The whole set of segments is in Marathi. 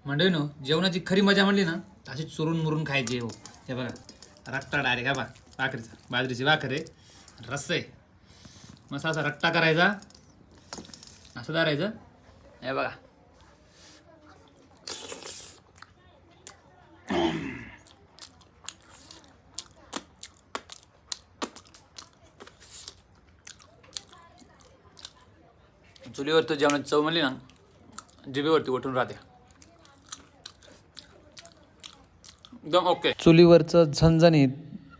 मंडळीनो, जेवणाची खरी मजा म्हणली ना अशी चुरून मुरून खायची हो. हे बघा रट्टा डायरेक्ट, हा बा भाकरीचा, बाजरीची भाकर आहे, रस्सा आहे, मस्त असा रट्टा करायचा, असं धरायचं. हे बघा चुलीवर तर जेवणाची चव म्हणली ना जिभेवरती उठून राहते, एकदम ओके. चुलीवरचं झणझणीत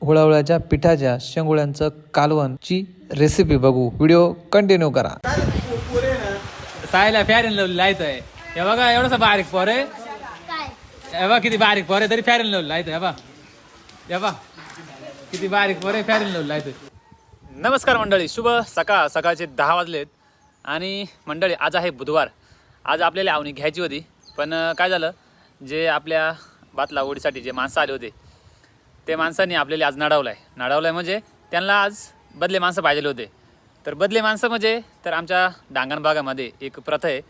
हुळाहुळ्याच्या पिठाच्या शेंगुळ्यांचं कालवणची रेसिपी बघू. व्हिडिओ कंटिन्यू करा. सायला फॅर अँड लवली लायत आहे. हे बघा एवढासा बारीक पोर आहे, हे बघा किती बारीक पोर आहे तरी फॅर अँड लवली लायत आहे. हे बघा किती बारीक पोर आहे, फॅर अँड लवली लायत आहे. नमस्कार मंडळी, शुभ सकाळ. सकाळचे 10 वाजलेत आणि मंडळी आज आहे बुधवार. आज आपल्याला आवनी घ्यायची होती, पण काय झालं, जे आपल्या भात लागवडीसाठी जे माणसं आले होते ते माणसांनी आपल्याला आज नडावलं आहे म्हणजे त्यांना आज बदले माणसं पाहिजे होते. तर बदले माणसं म्हणजे तर आमच्या डांगण भागामध्ये एक प्रथा आहे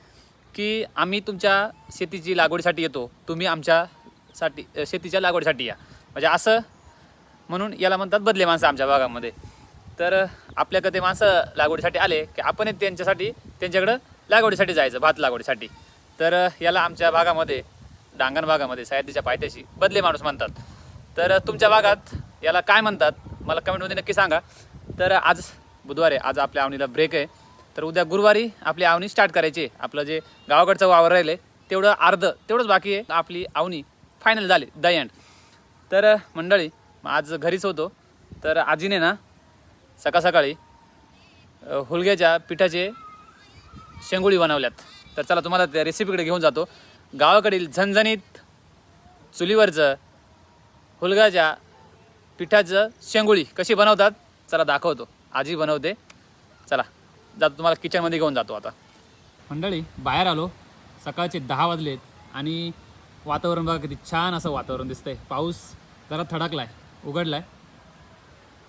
की आम्ही तुमच्या शेतीची लागवडीसाठी येतो, तुम्ही आमच्यासाठी शेतीच्या लागवडीसाठी या, म्हणजे असं म्हणून याला म्हणतात बदले माणसं आमच्या भागामध्ये. तर आपल्याकडे ते माणसं लागवडीसाठी आले की आपण त्यांच्याकडं लागवडीसाठी जायचं, भात लागवडीसाठी. तर याला आमच्या भागामध्ये डांगण भागामध्ये सह्याद्रीच्या पायथ्याशी बदले माणूस म्हणतात. तर तुमच्या भागात याला काय म्हणतात मला कमेंटमध्ये नक्की सांगा. तर आज बुधवार आहे, आज आपल्या आवनीला ब्रेक आहे. तर उद्या गुरुवारी आपली आवनी स्टार्ट करायची. आपलं जे गावाकडचं वावर राहिलं तेवढंच बाकी आहे, आपली आवनी फायनल झाली, द एंड. तर मंडळी आज घरीच होतो, तर आजीने ना सकाळी हुलग्याच्या पिठाचे शेंगुळी बनवल्यात. तर चला तुम्हाला त्या रेसिपीकडे घेऊन जातो. गावाकडील झणझणीत चुलीवरचं हुलग्याच्या पिठाचं शेंगुळी कशी बनवतात चला दाखवतो. आजी बनवते, चला जातो, तुम्हाला किचनमध्ये घेऊन जातो. आता मंडळी बाहेर आलो, सकाळचे 10 वाजलेत आणि वातावरण बघा किती छान असं वातावरण दिसतंय. पाऊस जरा थडकलाय, उघडलाय,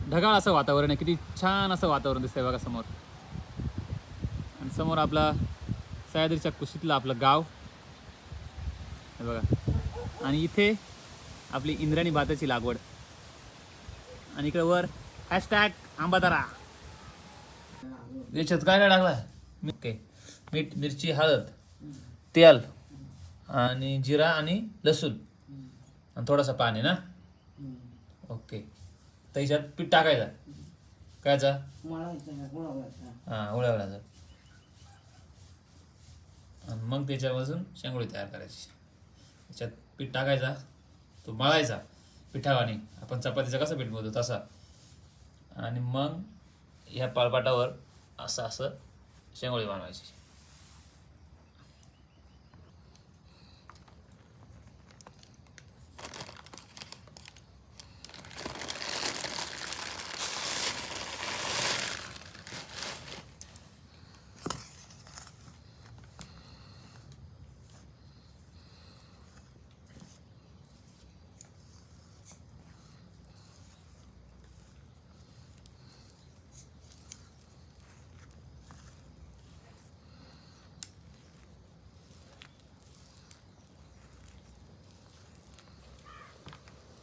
ढगाळ असं वातावरण आहे, किती छान असं वातावरण दिसतंय बघा समोर. आणि समोर आपला सह्याद्रीच्या कुशीतलं आपलं गाव हे बघा, आणि इथे आपली इंद्रायणी भाताची लागवड, आणि इकडे वर हॅशटॅग आंबादारा. याच्यात काय काय टाकलाय? मीठ, मिरची, हळद, तेल आणि जिरा आणि लसूण आणि थोडासा पाणी ना. ओके, तर याच्यात पीठ टाकायचा, कायचा? हां, उळावळाचा. आणि मग त्याच्यापासून शेंगोळी तयार करायची. त्याच्यात पीठ टाकायचा, तो मळायचा पिठावाने, आपण चपातीचा कसं पीठ मळतो तसा, आणि मग ह्या पाळपाटावर असं शेंगोळी बनवायची.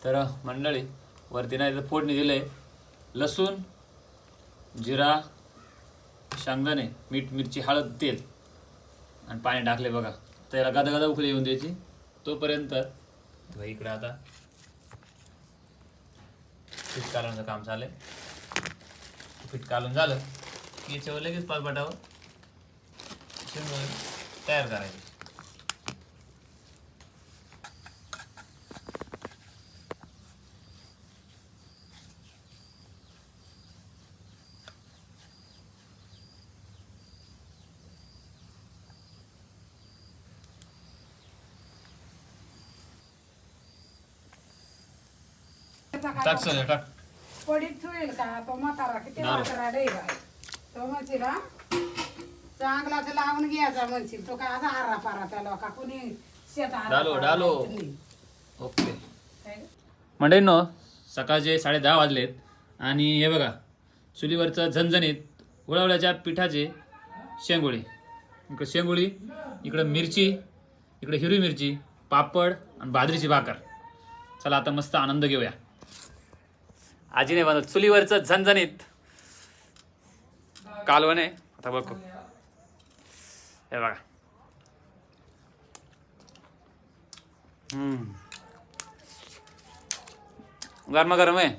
तर मंडळी वरती नाही तर फोडणी दिले, लसूण, जिरा, शेंगदाणे, मीठ, मिरची, हळद, तेल आणि पाणी टाकले बघा. त्याला गदा उकळी येऊन द्यायची. तोपर्यंत इकडे आता पीठ कालवण्याचं काम चाललंय. पीठ कालून झालं की याच्यावर लगेच पाळपाटावर शेंगोळी तयार करायची. टाक सर, टाक. पडीत होईल का तो म्हातारा किती म्हातारा रे बाई. तो म्हणशील हा चांगला तर लावून घ्यायचा म्हणशील, तो काय असा आरा पारा त्याला का कुणी शेतात डालो. ओके मंडळींनो, सकाळचे 10:30 वाजलेत आणि हे बघा चुलीवरचं झणझणीत उळावळ्याच्या पिठाचे शेंगोळी. इकडे शेंगोळी, इकडे मिरची, इकडे हिरवी मिरची, पापड आणि बाजरीची भाकर. चला आता मस्त आनंद घेऊया. आजीने बनवलं चुलीवरचं झणझणीत कालवण आहे. आता बघू हे बघा. गरम आहे.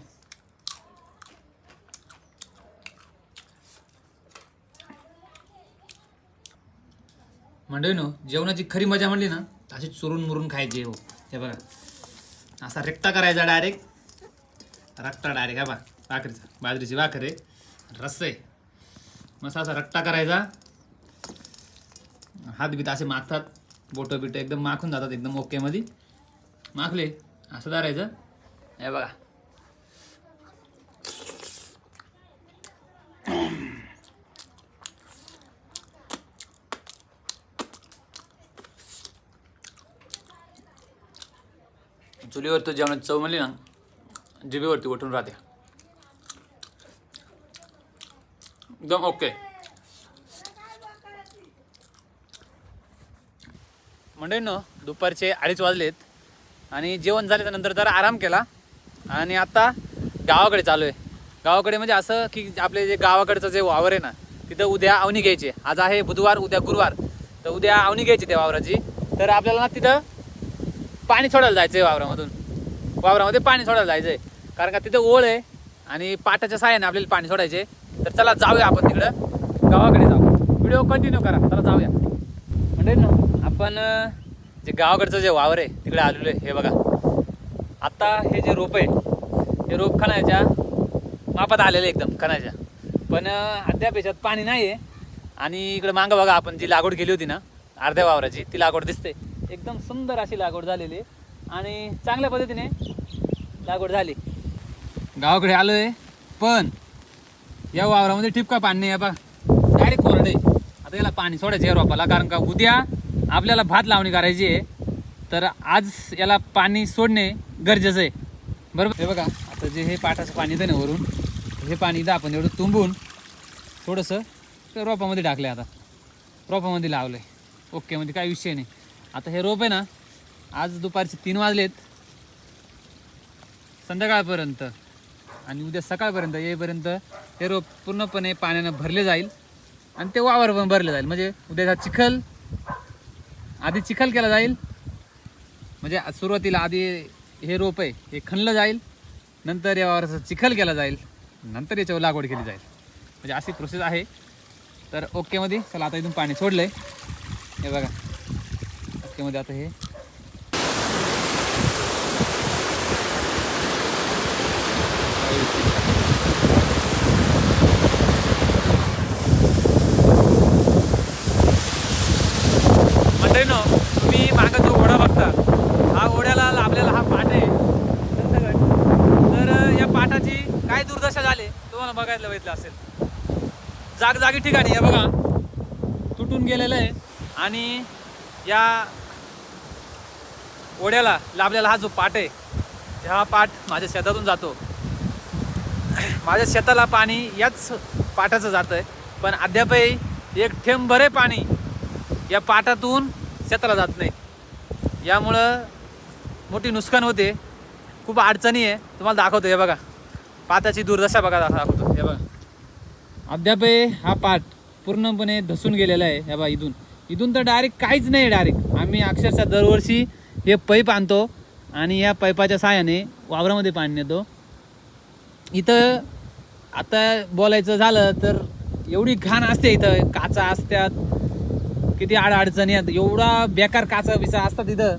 मंडळीनो, जेवणाची खरी मजा म्हणली ना अशी चुरून मुरून खायची हो. हे बघा असा रेक्टा करायचा डायरेक्ट. रट्टा डायरेक्ट हा बा भाकरीचा. बाजरीची भाकर आहे, रस आहे, मस्त असा रट्टा करायचा. हात बीत असे माखतात, बोटं बिटं एकदम माखून जातात एकदम ओके मध्ये. माखले असं धरायचं. हे बघा चुलीवर तो जेवणाची चव म्हणली ना जिभेवरती उठून राहते एकदम ओके. मंडळींनो, दुपारचे 2:30 वाजलेत आणि जेवण झाल्याच्या नंतर जरा आराम केला आणि आता गावाकडे चालू आहे. गावाकडे म्हणजे असं की आपले जे गावाकडचं जे वावर आहे ना तिथं उद्या अवनी घ्यायची. आज आहे बुधवार, उद्या गुरुवार, तर उद्या अवनी घ्यायची त्या वावराची. तर आपल्याला ना तिथं पाणी सोडायला जायचं आहे. वावरामध्ये पाणी सोडायला जायचं आहे कारण का तिथं ओळ आहे आणि पाटाच्या साहाय्याने आपल्याला पाणी सोडायचे. तर चला जाऊया आपण तिकडं गावाकडे जाऊ. व्हिडिओ कंटिन्यू करा. चला जाऊया. म्हणजे ना आपण जे गावाकडचं जे वावर आहे तिकडे आलेलो आहे. हे बघा आता हे जे रोप आहे हे रोप खणायच्या मापात आलेले एकदम खणायच्या, पण अद्याप याच्यात पाणी नाही आहे. आणि इकडे मागं बघा आपण जी लागवड केली होती ना अर्ध्या वावराची ती लागवड दिसते. एकदम सुंदर अशी लागवड झालेली आहे आणि चांगल्या पद्धतीने लागवड झाली. गावाकडे आलो आहे पण या वावरामध्ये ठिपका पाणी नाही आहे बघा, डायरेक्ट कोरडे. आता याला पाणी सोडायचं या रोपाला कारण का उद्या आपल्याला भात लावणी करायची आहे. तर आज याला पाणी सोडणे गरजेचं आहे बरोबर. हे बघा आता जे हे पाटाचं पाणी येतं ना वरून, हे पाणी इथं आपण एवढं तुंबून थोडंसं ते रोपामध्ये टाकलं आहे. आता रोपामध्ये लावलं आहे ओके, म्हणजे काही विषय नाही. आता हे रोप आहे ना आज दुपारचे 3 वाजलेत संध्याकाळपर्यंत आणि उद्या सकाळपर्यंत येईपर्यंत हे रोप पूर्णपणे पाण्यानं भरले जाईल आणि ते वावर पण भरले जाईल. म्हणजे उद्या चिखल आधी चिखल केला जाईल. म्हणजे सुरुवातीला आधी हे रोप आहे हे खणलं जाईल, नंतर या वावराचा चिखल केला जाईल, नंतर याच्यावर लागवड केली जाईल. म्हणजे अशी प्रोसेस आहे. तर ओकेमध्ये चला आता इथून पाणी सोडलं आहे. हे बघा ओकेमध्ये आता हे मंडळीनो, तुम्ही मागं जो ओढा बघता हा ओढ्याला लाभलेला हा पाट आहे तर या पाटाची काय दुर्दशा झाली तुम्हाला बघायला भेटलं असेल. जागजागी ठिकाणी हे बघा तुटून गेलेलं आहे आणि या ओढ्याला लाभलेला हा जो पाट आहे हा पाट माझ्या शेतातून जातो. माझ्या शेताला पाणी याच पाटाचं जातं आहे, पण अद्यापही एक थेंब भरे पाणी या पाटातून शेताला जात नाही. यामुळं मोठी नुकसान होते, खूप अडचणी आहे. तुम्हाला दाखवतो हे बघा पाटाची दुर्दशा बघा दाखवतो. हे बघा अद्यापही हा पाट पूर्णपणे धसून गेलेला आहे. हे बघा इथून तर डायरेक्ट काहीच नाही. डायरेक्ट आम्ही अक्षरशः दरवर्षी हे पाईप आणतो आणि या पाईपाच्या साहाय्याने वावरामध्ये पाणी नेतो. इथं आता बोलायचं झालं तर एवढी घाण असते, इथं काचा असतात, किती अडचणी आहेत, एवढा बेकार काचा बिचा असतात इथं,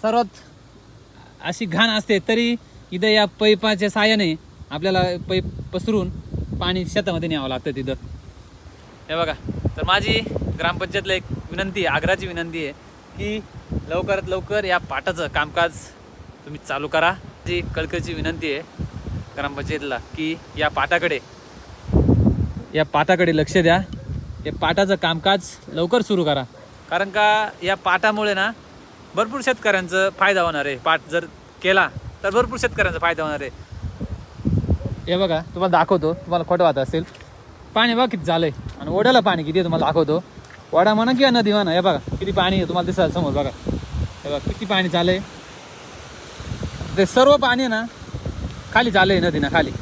सर्वात अशी घाण असते. तरी इथं या पाईपाच्या साहाय्याने आपल्याला पाईप पसरून पाणी शेतामध्ये न्यावं लागतं तिथं. हे बघा तर माझी ग्रामपंचायतला एक विनंती आहे, आग्रहाची विनंती आहे की लवकरात लवकर या पाटाचं कामकाज तुम्ही चालू करा. जी कळकळीची विनंती आहे ग्रामपंचायतला की या पाटाकडे लक्ष द्या. या पाटाचं कामकाज लवकर सुरू करा कारण का या पाटामुळे ना भरपूर शेतकऱ्यांचा फायदा होणार आहे. पाट जर केला तर भरपूर शेतकऱ्यांचा फायदा होणार आहे. हे बघा तुम्हाला दाखवतो, तुम्हाला खोटं वाटत असेल. पाणी बघा किती झालंय आणि ओढ्याला पाणी किती आहे तुम्हाला दाखवतो. ओढा म्हणा किंवा नदी म्हणा, हे बघा किती पाणी आहे तुम्हाला दिसायला समोर बघा. बघा किती पाणी चाललंय. ते सर्व पाणी ना खाली चाललंय नदीनं खाली.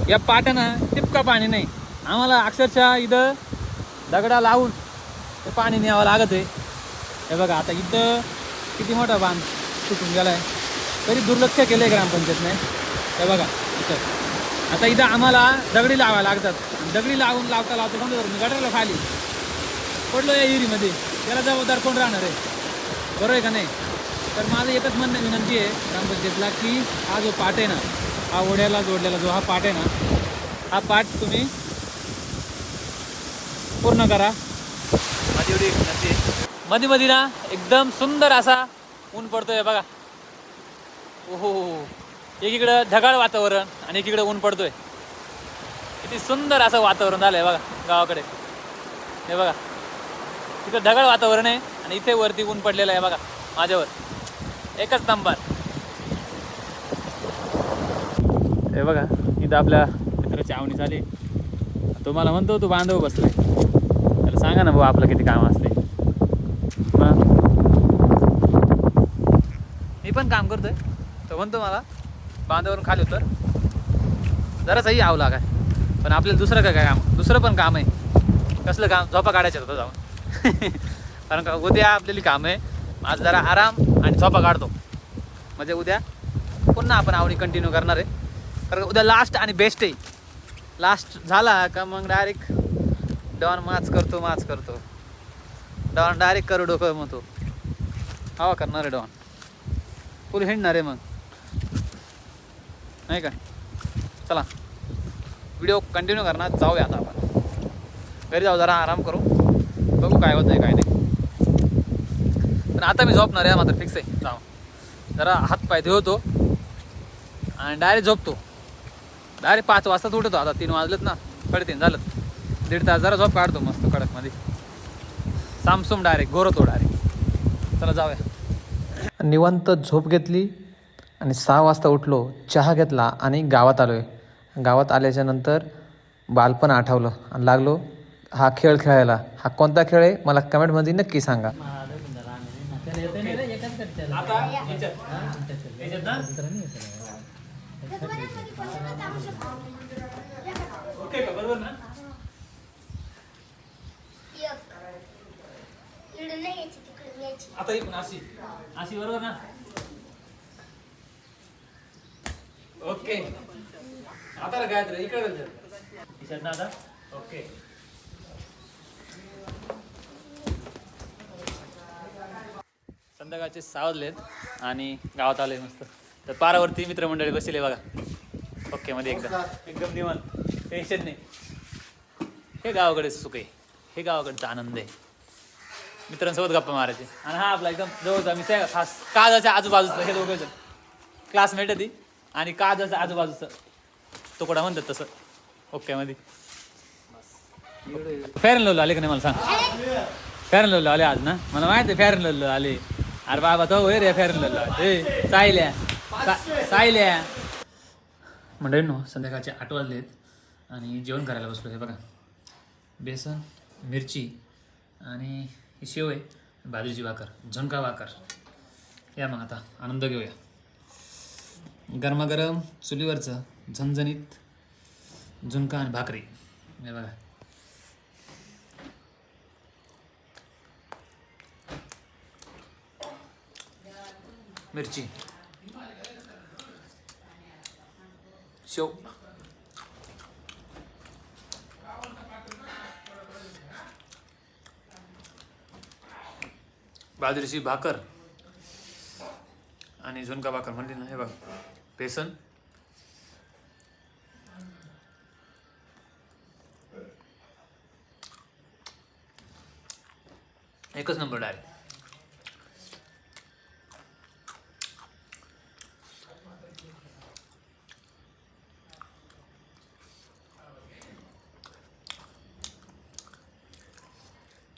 या पाट्यानं टिपका पाणी नाही. आम्हाला अक्षरशः इथं दगडा लावून ते पाणी न्यावं लागत आहे. हे बघा आता इथं किती मोठा बांध सुटून गेला आहे, तरी दुर्लक्ष केलं आहे ग्रामपंचायतने. हे बघा इथं आता इथं आम्हाला दगडी लावायला लागतात. दगडी लावून लावता लावता कोणतं मी गटारला खाली पडलो या विहिरीमध्ये. त्याला जबाबदार कोण राहणार आहे? बरोबर आहे का नाही? तर माझं एकच म्हणणं विनंती आहे ग्रामपंचायतला की हा जो पाट आहे ना, हा ओढ्याला जोडलेला जो हा पाट आहे ना, हा पाट तुम्ही पूर्ण करा. माझी एवढी विनंती आहे. मध्ये मध्ये ना एकदम सुंदर असा ऊन पडतोय बघा. ओहो, एकीकडं ढगाळ वातावरण आणि एकीकडे ऊन पडतोय. किती सुंदर असं वातावरण झालंय बघा गावाकडे. हे बघा तिकडे ढगाळ वातावरण आहे आणि इथे वरती ऊन पडलेलं आहे बघा माझ्यावर. एकच नंबर. हे बघा इथं आपल्या मित्राची आवणी झाली. तो मला म्हणतो तू बांधव बसलाय, त्याला सांगा ना भाऊ आपलं किती काम असते. मी पण काम करतोय. तो म्हणतो मला बांधावरून खाली उतर, जरासही यावं लागाय. पण आपल्याला दुसरं काय काम, दुसरं पण काम आहे. कसलं काम? झोपा काढायचं होतं जाऊन. कारण का उद्या आपल्याला काम आहे. आज जरा आराम आणि झोपा काढतो, म्हणजे उद्या पुन्हा आपण आवडी कंटिन्यू करणार आहे. कारण उद्या लास्ट आणि बेस्ट आहे. लास्ट झाला का मग डायरेक्ट डॉन माच करतो. डॉन डायरेक्ट करू डोकं म्हणतो. हवा करणार आहे डॉन, फुल हिंडणार आहे मग, नाही का? चला व्हिडिओ कंटिन्यू करणार. जाऊया आता आपण घरी, जाऊ जरा आराम करू, बघू काय होतं आहे काय नाही. पण आता मी झोपणार आहे मात्र फिक्स आहे. जाऊ जरा हातपाय धुवतो आणि डायरेक्ट झोपतो. डायरेक्ट 5 वाजता उठतो. आता 3 वाजलेत ना, 3:30 झालं. 1.5 तास जरा झोप काढतो मस्त कडकमध्ये. सामसूम डायरेक्ट गोरतो डायरेक्ट. चला जाऊया. निवांत झोप घेतली आणि 6 वाजता उठलो, चहा घेतला आणि गावात आलो आहे. गावात आल्याच्या नंतर बालपण आठवलं आणि लागलो हा खेळ खेळायला. हा कोणता खेळ आहे मला कमेंटमध्ये नक्की सांगा. आता अशी बरोबर ना? ओके. आता काय इकडे दादा. ओके. संध्याकाळचे 6 वाजलेत आणि गावात आलोय मस्त. तर पारावरती मित्रमंडळी बसले बघा. ओके मध्ये एकदम निवांत, टेन्शन नाही. हे गावाकडेच सुख आहे, हे गावाकडचा आनंद आहे. मित्रांसोबत गप्पा मारायचे. आणि हा आपला एकदम जवळचा मी खास काजाच्या आजूबाजूचं, हे दोघं जण क्लासमेट आहे ती. आणि काजाच्या आजूबाजूचं तुकडा म्हणतात तसं. ओके मध्ये फेअर अँड लव्हली आले का नाही मला सांग. फेअर अँड लव्हली आले आज ना, मला माहिती आहे फेअर अँड लव्हली आले. अरे बाबा तो होय रे फेअर अँड लव्हली. सायल्या मंडळींनो, संध्याकाळचे 8 वाजलेत आणि जेवण करायला बसलो. हे बघा बेसन, मिरची आणि ही शेव आहे, बाजरीची भाकर, झुणका भाकर. या मग आता आनंद घेऊया. गरमागरम चुलीवरचं झणझणीत झुणका आणि भाकरी. हे बघा मिरची, शेव, बाजरीची भाकर आणि झुणका भाकर म्हणली ना. हे बघा बेसन, एकच नंबर डायरेक्ट.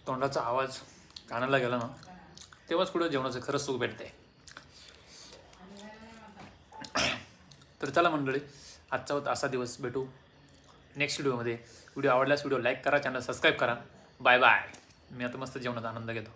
तोंडाचा आवाज कानाला गेला ना, तेव्हाच कुठं जेवणाचं खरंच सुख भेटते. तर चला मंडळी, आजचा होता असा दिवस. भेटू नेक्स्ट व्हिडिओमध्ये. व्हिडिओ आवडल्यास व्हिडिओ लाईक करा, चॅनल सबस्क्राईब करा. Bye bye. मी आता मस्त जेवणाचा आनंद घेतो.